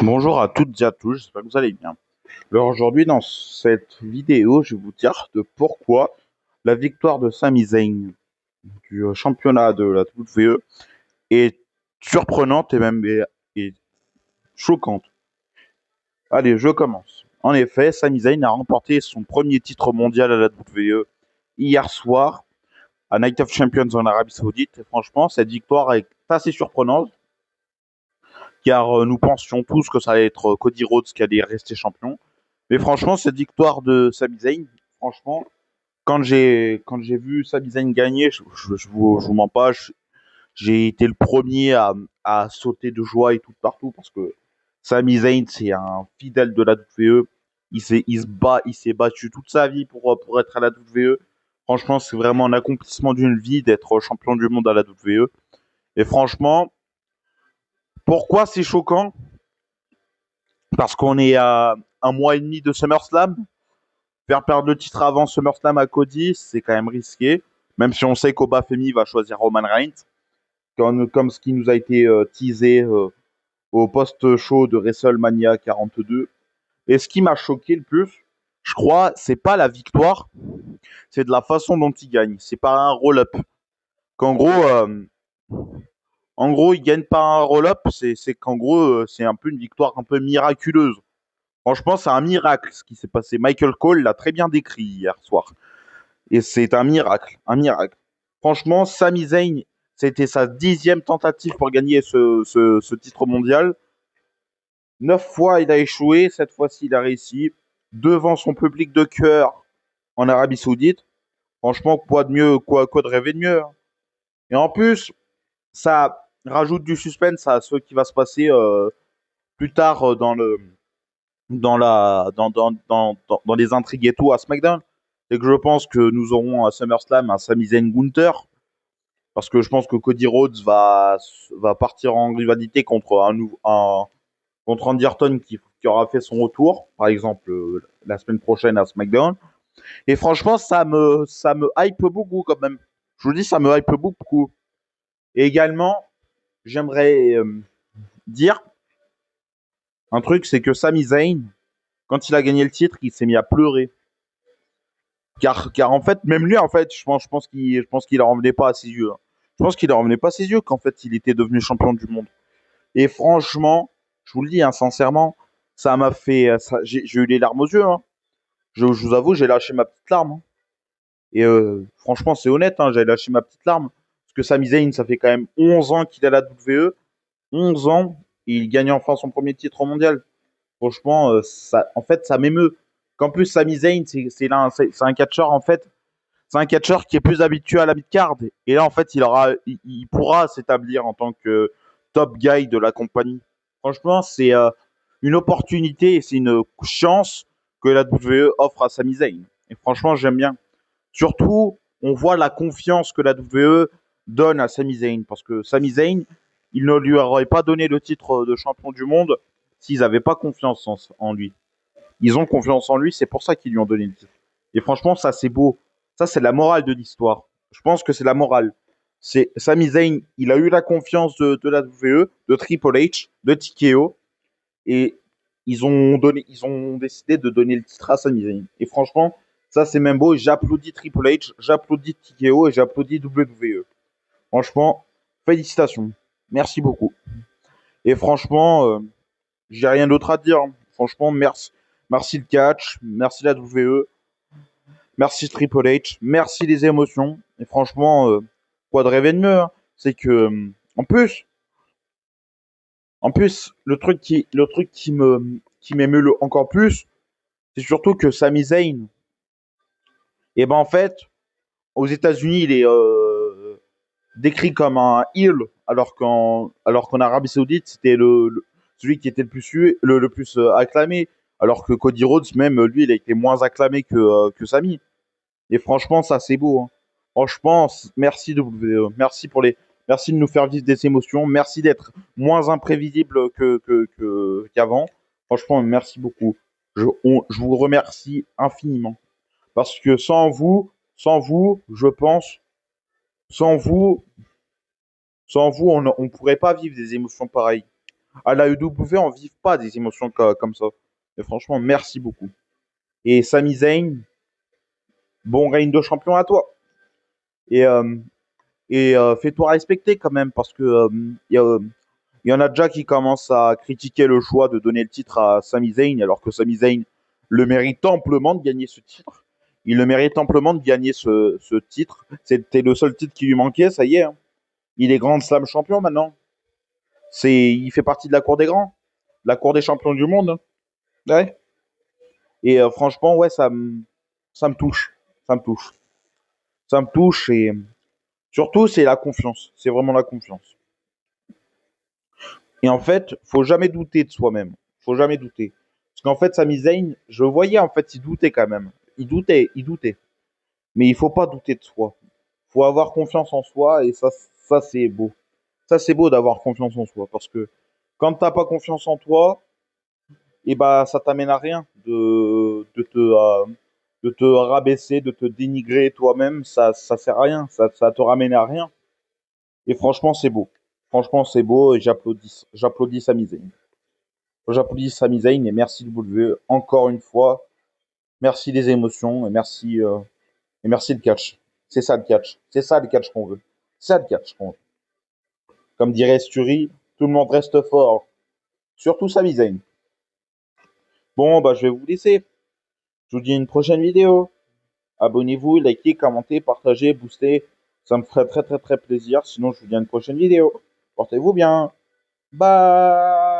Bonjour à toutes et à tous, j'espère que vous allez bien. Alors aujourd'hui, dans cette vidéo, je vais vous dire de pourquoi la victoire de Sami Zayn du championnat de la WWE est surprenante et même est choquante. Allez, je commence. En effet, Sami Zayn a remporté son premier titre mondial à la WWE hier soir à Night of Champions en Arabie Saoudite. Et franchement, cette victoire est assez surprenante car nous pensions tous que ça allait être Cody Rhodes qui allait rester champion. Mais franchement, cette victoire de Sami Zayn, franchement, quand j'ai vu Sami Zayn gagner, je vous mens pas, j'ai été le premier à sauter de joie et tout partout parce que Sami Zayn, c'est un fidèle de la WWE. Il s'est battu toute sa vie pour être à la WWE. Franchement, c'est vraiment un accomplissement d'une vie d'être champion du monde à la WWE. Et franchement, pourquoi c'est choquant? Parce qu'on est à un mois et demi de SummerSlam. Faire perdre le titre avant SummerSlam à Cody, c'est quand même risqué. Même si on sait qu'Obafemi va choisir Roman Reigns, comme ce qui nous a été teasé au post-show de WrestleMania 42. Et ce qui m'a choqué le plus, je crois, c'est pas la victoire, c'est de la façon dont il gagne. C'est pas un roll-up. Qu'en gros, il gagne pas un roll-up, c'est qu'en gros, c'est un peu une victoire un peu miraculeuse. Franchement, c'est un miracle ce qui s'est passé. Michael Cole l'a très bien décrit hier soir. Et c'est un miracle, un miracle. Franchement, Sami Zayn, c'était sa 10e tentative pour gagner ce titre mondial. 9 fois, il a échoué. Cette fois-ci, il a réussi. Devant son public de cœur en Arabie Saoudite. Franchement, quoi de mieux, quoi de rêver de mieux, hein. Et en plus, ça rajoute du suspense à ce qui va se passer plus tard dans les intrigues et tout à SmackDown. C'est que je pense que nous aurons à SummerSlam un Sami Zayn Gunther. Parce que je pense que Cody Rhodes va partir en rivalité contre Andy Orton qui aura fait son retour, par exemple la semaine prochaine à SmackDown. Et franchement, ça me hype beaucoup quand même. Je vous dis, ça me hype beaucoup. Et également, j'aimerais dire un truc, c'est que Sami Zayn, quand il a gagné le titre, il s'est mis à pleurer. Car en fait, même lui, en fait, je pense qu'il en revenait pas à ses yeux, hein. Je pense qu'il en revenait pas à ses yeux qu'en fait, il était devenu champion du monde. Et franchement, je vous le dis, hein, sincèrement, ça m'a fait. J'ai eu les larmes aux yeux, hein. Je vous avoue, j'ai lâché ma petite larme, hein. Et franchement, c'est honnête, hein, j'ai lâché ma petite larme. Parce que Sami Zayn, ça fait quand même 11 ans qu'il est à la WWE. 11 ans, et il gagne enfin son premier titre mondial. Franchement, en fait, ça m'émeut. Qu'en plus, Sami Zayn, c'est un catcheur, en fait. C'est un catcheur qui est plus habitué à la mid-card. Et là, en fait, il pourra s'établir en tant que top guy de la compagnie. Franchement, c'est une opportunité et c'est une chance que la WWE offre à Sami Zayn. Et franchement, j'aime bien. Surtout, on voit la confiance que la WWE donne à Sami Zayn. Parce que Sami Zayn, il ne lui aurait pas donné le titre de champion du monde s'ils n'avaient pas confiance en lui. Ils ont confiance en lui, c'est pour ça qu'ils lui ont donné le titre. Et franchement, ça, c'est beau. Ça, c'est la morale de l'histoire. Je pense que c'est la morale. C'est Sami Zayn, il a eu la confiance de la WWE, de Triple H, de TKO, et ils ont décidé de donner le titre à Sami Zayn. Et franchement, ça, c'est même beau. J'applaudis Triple H, j'applaudis TKO et j'applaudis WWE. Franchement, félicitations. Merci beaucoup. Et franchement, j'ai rien d'autre à dire, hein. Franchement, merci. Merci le catch, merci la WWE, merci Triple H, merci les émotions. Et franchement, quoi de rêver de mieux, hein. C'est que, en plus, le truc qui m'émeut encore plus, c'est surtout que Sami Zayn, et ben en fait, aux États-Unis, il est décrit comme un heel, alors qu'en Arabie Saoudite, c'était celui qui était le plus acclamé. Alors que Cody Rhodes, même lui, il a été moins acclamé que Sami. Et franchement, ça c'est beau, hein. Franchement, merci merci de nous faire vivre des émotions. Merci d'être moins imprévisible qu'avant. Franchement, merci beaucoup. Je vous remercie infiniment. Parce que sans vous, je pense, sans vous, sans vous, on ne pourrait pas vivre des émotions pareilles. À la WWE, on ne vive pas des émotions comme ça. Et franchement, merci beaucoup. Et Sami Zayn, bon règne de champion à toi. Et, euh, fais-toi respecter quand même, parce que il y en a déjà qui commencent à critiquer le choix de donner le titre à Sami Zayn, alors que Sami Zayn le mérite amplement de gagner ce titre. Il le mérite amplement de gagner ce titre. C'était le seul titre qui lui manquait, ça y est, hein. Il est Grand Slam champion maintenant. Il fait partie de la cour des grands, la cour des champions du monde, hein. Ouais. Et franchement, ouais, ça me touche. Ça me touche. Ça me touche et surtout, c'est la confiance. C'est vraiment la confiance. Et en fait, faut jamais douter de soi-même. Faut jamais douter. Parce qu'en fait, Sami Zayn, je voyais, en fait, il doutait quand même. Il doutait. Mais il faut pas douter de soi. Faut avoir confiance en soi et ça c'est beau. Ça, c'est beau d'avoir confiance en soi. Parce que quand t'as pas confiance en toi, et bah, ça t'amène à rien de te rabaisser, de te dénigrer toi-même. Ça sert à rien. Ça te ramène à rien. Et franchement, c'est beau. Franchement, c'est beau et j'applaudis Sami Zayn. J'applaudis Sami Zayn et merci de vous lever encore une fois. Merci des émotions et merci le catch. C'est ça le catch. C'est ça le catch qu'on veut. C'est ça le catch qu'on veut. Comme dirait Sturi, tout le monde reste fort. Surtout Sami Zayn. Bon, bah, je vais vous laisser. Je vous dis à une prochaine vidéo. Abonnez-vous, likez, commentez, partagez, boostez. Ça me ferait très très très plaisir. Sinon, je vous dis à une prochaine vidéo. Portez-vous bien. Bye.